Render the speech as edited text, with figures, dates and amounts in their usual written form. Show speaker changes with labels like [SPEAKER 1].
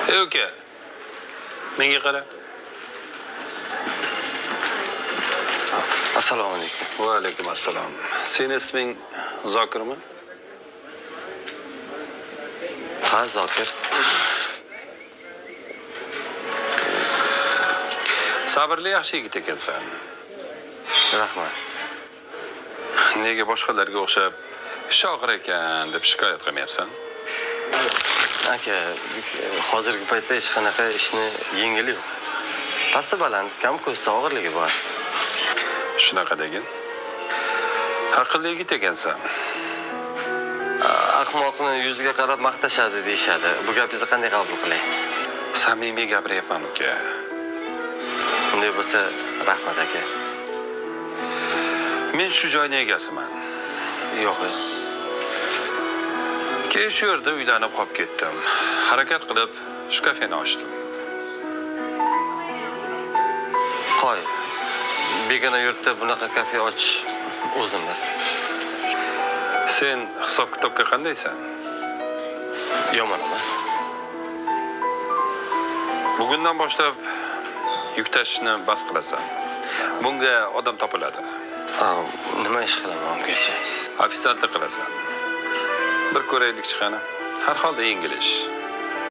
[SPEAKER 1] Ey uka. Menga qara.
[SPEAKER 2] Assalomu alaykum.
[SPEAKER 1] Va alaykum assalom. Sening isming Zokirmi?
[SPEAKER 2] Ha, Zokir.
[SPEAKER 1] Sabrli yaxshi yigit ekansan.
[SPEAKER 2] Rahmat.
[SPEAKER 1] Nega boshqalarga o'xshab ish og'ir ekan deb shikoyat qilmayapsan?
[SPEAKER 2] Aka, hozirgi paytda hech qanaqa ishni yengili yo'q. Pasti baland, kam ko'sta og'irligi bor.
[SPEAKER 1] Shunaqa degin. Aqlli yigit ekansan.
[SPEAKER 2] Ahmoqni yuziga qarab maqtashadi deyshadi. Bu gapingizni qanday qabul qilay?
[SPEAKER 1] Samimiy gapiryapman uka.
[SPEAKER 2] Bunday bo'lsa, rahmat aka.
[SPEAKER 1] Men shu joyning egasiman.
[SPEAKER 2] Yo'q.
[SPEAKER 1] Keyin shu yerda uylanib qolib ketdim. Harakat qilib shu kafeni ochdim.
[SPEAKER 2] Qo'y. Begona yurtda bunaqa kafe ochish o'zimiz.
[SPEAKER 1] Sen hisob kitobga qandaysan?
[SPEAKER 2] Yomon emas.
[SPEAKER 1] Bugundan boshlab yuk tashishni bas qilasan. Bunga odam topiladi.
[SPEAKER 2] Nima ish qilaman ungacha?
[SPEAKER 1] Ofitsiantlik qilasan. Bir ko'raylik chiqani. Har holda yengil ish.